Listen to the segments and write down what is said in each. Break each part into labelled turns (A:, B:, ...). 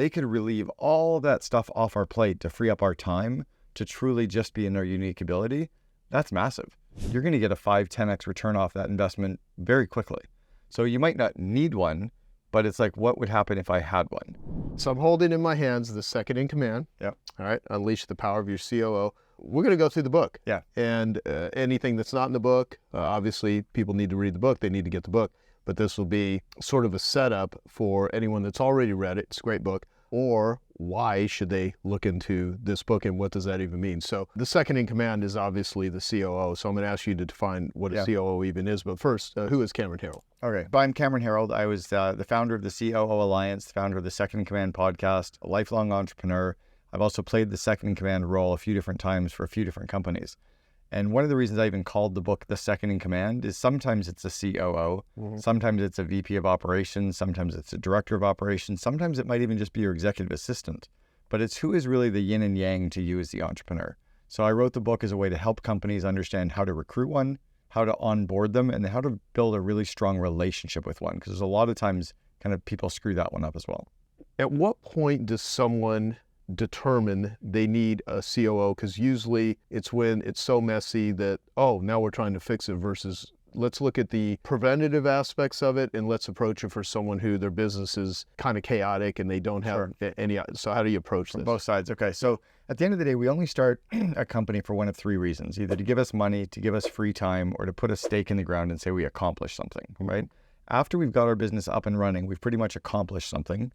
A: they could relieve all of that stuff off our plate to free up our time to truly just be in our unique ability. That's massive. You're going to get a 5-10x return off that investment very quickly. So you might not need one, but it's like, what would happen if I had one?
B: So I'm holding in my hands the second in command.
A: Yep.
B: All right. Unleash the Power of Your COO. We're going to go through the book.
A: Yeah.
B: And anything that's not in the book, obviously people need to read the book. They need to get the book. But this will be sort of a setup for anyone that's already read it. It's a great book. Or why should they look into this book and what does that even mean? So the second in command is obviously the COO. So I'm going to ask you to define what a COO even is. But first, who is Cameron Herold?
A: Okay. I'm Cameron Herold. I was the founder of the COO Alliance, the founder of the Second in Command podcast, a lifelong entrepreneur. I've also played the second in command role a few different times for a few different companies. And one of the reasons I even called the book The Second in Command is sometimes it's a COO, sometimes it's a VP of operations, sometimes it's a director of operations, sometimes it might even just be your executive assistant. But it's who is really the yin and yang to you as the entrepreneur. So I wrote the book as a way to help companies understand how to recruit one, how to onboard them, and how to build a really strong relationship with one. Because there's a lot of times kind of people screw that one up as well.
B: At what point does someone determine they need a COO? Because usually it's when it's so messy that, oh, now we're trying to fix it, versus let's look at the preventative aspects of it and let's approach it for someone who their business is kind of chaotic and they don't have any. So how do you approach this?
A: Both sides. Okay. So at the end of the day, we only start a company for one of three reasons: either to give us money, to give us free time, or to put a stake in the ground and say we accomplished something, right? After we've got our business up and running, we've pretty much accomplished something.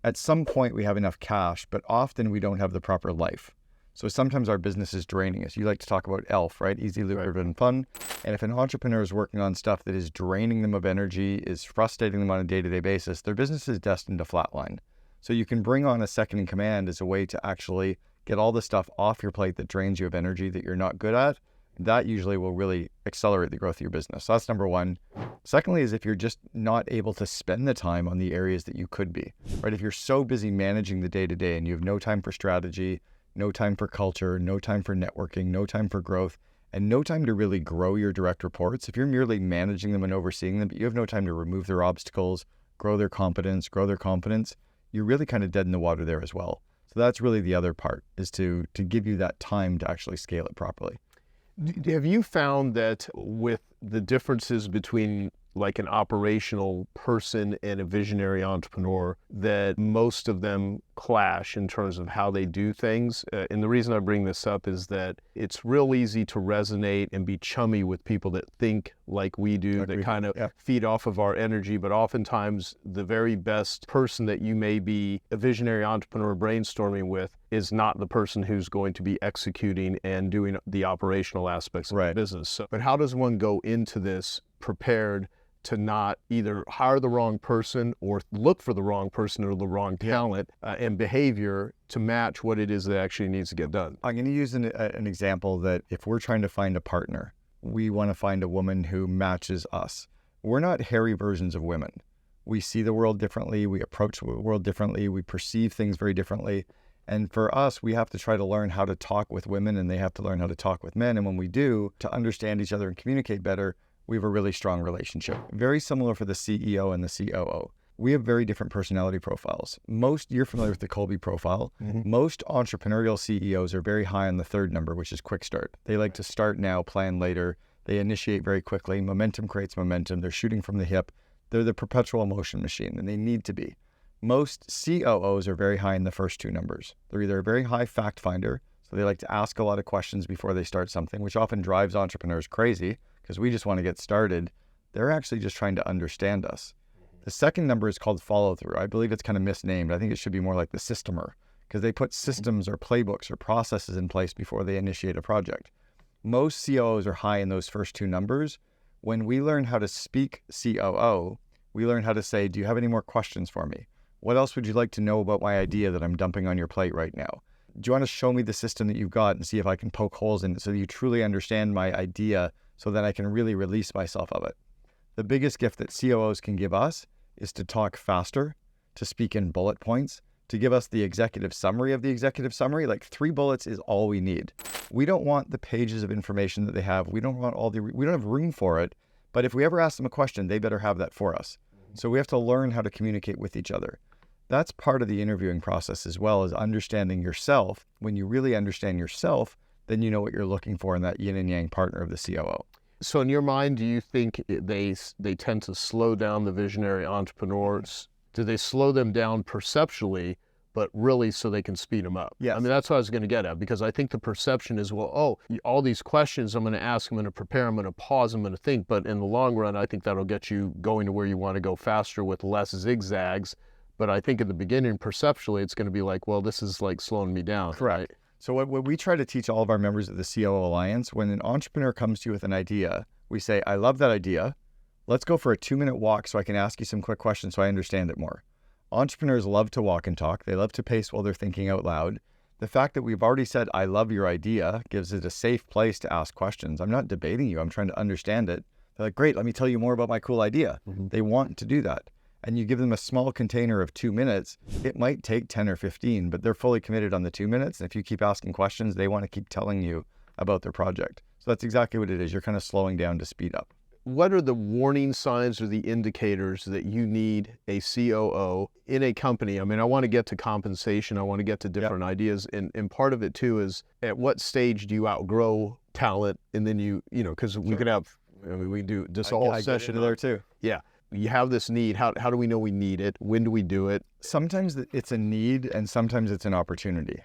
A: At some point, we have enough cash, but often we don't have the proper life. So sometimes our business is draining us. You like to talk about ELF, right? Easy, lucrative, and fun. And if an entrepreneur is working on stuff that is draining them of energy, is frustrating them on a day-to-day basis, their business is destined to flatline. So you can bring on a second in command as a way to actually get all the stuff off your plate that drains you of energy that you're not good at. That usually will really accelerate the growth of your business. So that's number one. Secondly is if you're just not able to spend the time on the areas that you could be, right? If you're so busy managing the day-to-day and you have no time for strategy, no time for culture, no time for networking, no time for growth, and no time to really grow your direct reports. If you're merely managing them and overseeing them, but you have no time to remove their obstacles, grow their competence, grow their confidence, you're really kind of dead in the water there as well. So that's really the other part, is to give you that time to actually scale it properly.
B: Have you found that with the differences between like an operational person and a visionary entrepreneur, that most of them clash in terms of how they do things? And the reason I bring this up is that it's real easy to resonate and be chummy with people that think like we do, that kind of feed off of our energy. But oftentimes the very best person that you may be a visionary entrepreneur brainstorming with is not the person who's going to be executing and doing the operational aspects of the business. So, but how does one go into this prepared to not either hire the wrong person or look for the wrong person or the wrong talent and behavior to match what it is that actually needs to get done?
A: I'm going to use an example that if we're trying to find a partner, we want to find a woman who matches us. We're not hairy versions of women. We see the world differently. We approach the world differently. We perceive things very differently. And for us, we have to try to learn how to talk with women, and they have to learn how to talk with men. And when we do, to understand each other and communicate better, we have a really strong relationship. Very similar for the CEO and the COO. We have very different personality profiles. You're familiar with the Colby profile. Most entrepreneurial CEOs are very high on the third number, which is quick start. They like to start now, plan later. They initiate very quickly. Momentum creates momentum. They're shooting from the hip. They're the perpetual motion machine, and they need to be. Most COOs are very high in the first two numbers. They're either a very high fact finder, so they like to ask a lot of questions before they start something, which often drives entrepreneurs crazy because we just want to get started. They're actually just trying to understand us. The second number is called follow through. I believe it's kind of misnamed. I think it should be more like the systemer, because they put systems or playbooks or processes in place before they initiate a project. Most COOs are high in those first two numbers. When we learn how to speak COO, we learn how to say, do you have any more questions for me? What else would you like to know about my idea that I'm dumping on your plate right now? Do you want to show me the system that you've got and see if I can poke holes in it so that you truly understand my idea so that I can really release myself of it? The biggest gift that COOs can give us is to talk faster, to speak in bullet points, to give us the executive summary of the executive summary. Like 3 bullets is all we need. We don't want the pages of information that they have. We don't have room for it. But if we ever ask them a question, they better have that for us. So we have to learn how to communicate with each other. That's part of the interviewing process as well, as understanding yourself. When you really understand yourself, then you know what you're looking for in that yin and yang partner of the COO.
B: So in your mind, do you think they tend to slow down the visionary entrepreneurs? Do they slow them down perceptually, but really so they can speed them up?
A: Yes.
B: I mean, that's what I was going to get at, because I think the perception is, well, oh, all these questions I'm going to ask, I'm going to prepare, I'm going to pause, I'm going to think. But in the long run, I think that'll get you going to where you want to go faster with less zigzags. But I think at the beginning, perceptually, it's going to be like, well, this is like slowing me down.
A: Correct.
B: Right?
A: So what we try to teach all of our members of the COO Alliance, when an entrepreneur comes to you with an idea, we say, I love that idea. Let's go for a 2-minute walk so I can ask you some quick questions so I understand it more. Entrepreneurs love to walk and talk. They love to pace while they're thinking out loud. The fact that we've already said, I love your idea, gives it a safe place to ask questions. I'm not debating you. I'm trying to understand it. They're like, great, let me tell you more about my cool idea. They want to do that. And you give them a small container of 2 minutes, it might take 10 or 15, but they're fully committed on the 2 minutes. And if you keep asking questions, they want to keep telling you about their project. So that's exactly what it is. You're kind of slowing down to speed up.
B: What are the warning signs or the indicators that you need a COO in a company? I mean, I want to get to compensation. I want to get to different ideas. And part of it too is, at what stage do you outgrow talent? And then you know, because we could have, I mean, we do this whole session
A: there too.
B: Yeah. You have this need. How do we know we need it? When do we do it?
A: Sometimes it's a need and sometimes it's an opportunity,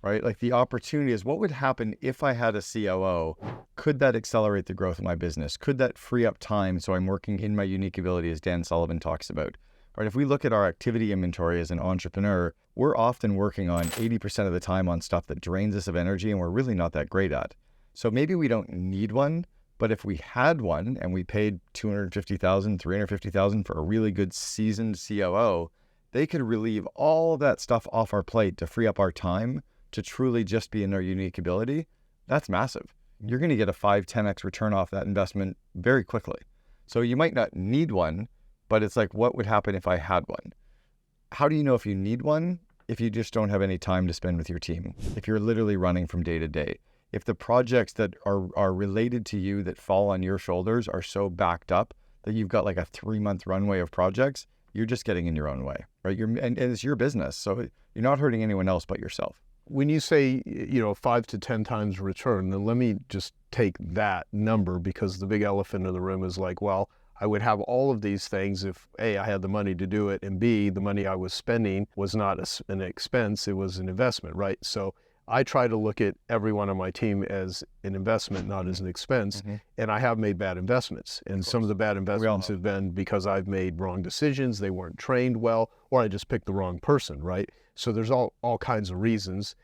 A: right? Like the opportunity is, what would happen if I had a COO? Could that accelerate the growth of my business? Could that free up time so I'm working in my unique ability, as Dan Sullivan talks about? Right? If we look at our activity inventory as an entrepreneur, we're often working on 80% of the time on stuff that drains us of energy and we're really not that great at. So maybe we don't need one. But if we had one and we paid $250,000, $350,000 for a really good seasoned COO, they could relieve all of that stuff off our plate to free up our time to truly just be in our unique ability. That's massive. You're going to get a 5-10x return off that investment very quickly. So you might not need one, but it's like, what would happen if I had one? How do you know if you need one? If you just don't have any time to spend with your team, if you're literally running from day to day. If the projects that are related to you that fall on your shoulders are so backed up that you've got like a 3-month runway of projects, you're just getting in your own way, right? And it's your business. So you're not hurting anyone else but yourself.
B: When you say, 5 to 10 times return, then let me just take that number, because the big elephant in the room is like, well, I would have all of these things if A, I had the money to do it, and B, the money I was spending was not an expense, it was an investment, right? So I try to look at everyone on my team as an investment, not as an expense. And I have made bad investments. And some of the bad investments have been because I've made wrong decisions, they weren't trained well, or I just picked the wrong person, right? So there's all kinds of reasons.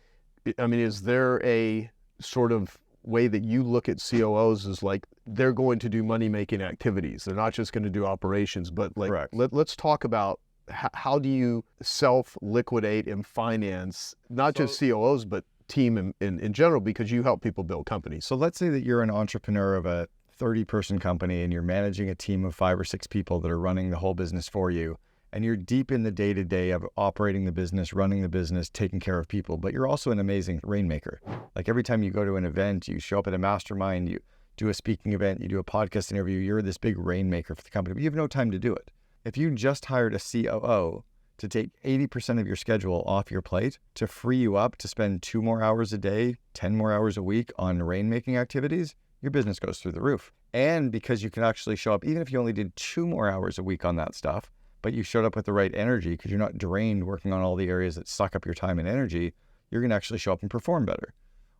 B: I mean, is there a sort of way that you look at COOs as like, they're going to do money-making activities. They're not just going to do operations, but like, let's talk about how do you self-liquidate and finance, not just COOs, but team in general, because you help people build companies.
A: So let's say that you're an entrepreneur of a 30-person company and you're managing a team of 5 or 6 people that are running the whole business for you. And you're deep in the day-to-day of operating the business, running the business, taking care of people, but you're also an amazing rainmaker. Like every time you go to an event, you show up at a mastermind, you do a speaking event, you do a podcast interview, you're this big rainmaker for the company, but you have no time to do it. If you just hired a COO to take 80% of your schedule off your plate, to free you up to spend 2 more hours a day, 10 more hours a week on rainmaking activities, your business goes through the roof. And because you can actually show up, even if you only did 2 more hours a week on that stuff, but you showed up with the right energy because you're not drained working on all the areas that suck up your time and energy, you're going to actually show up and perform better.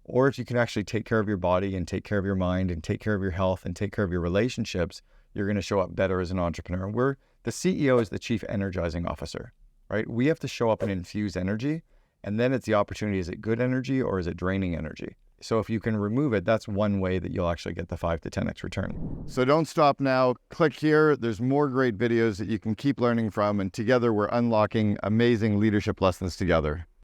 A: Or if you can actually take care of your body and take care of your mind and take care of your health and take care of your relationships, you're going to show up better as an entrepreneur. The CEO is the chief energizing officer, right? We have to show up and infuse energy, and then it's the opportunity. Is it good energy or is it draining energy? So if you can remove it, that's one way that you'll actually get the 5 to 10x return. So don't stop now. Click here. There's more great videos that you can keep learning from, and together we're unlocking amazing leadership lessons together.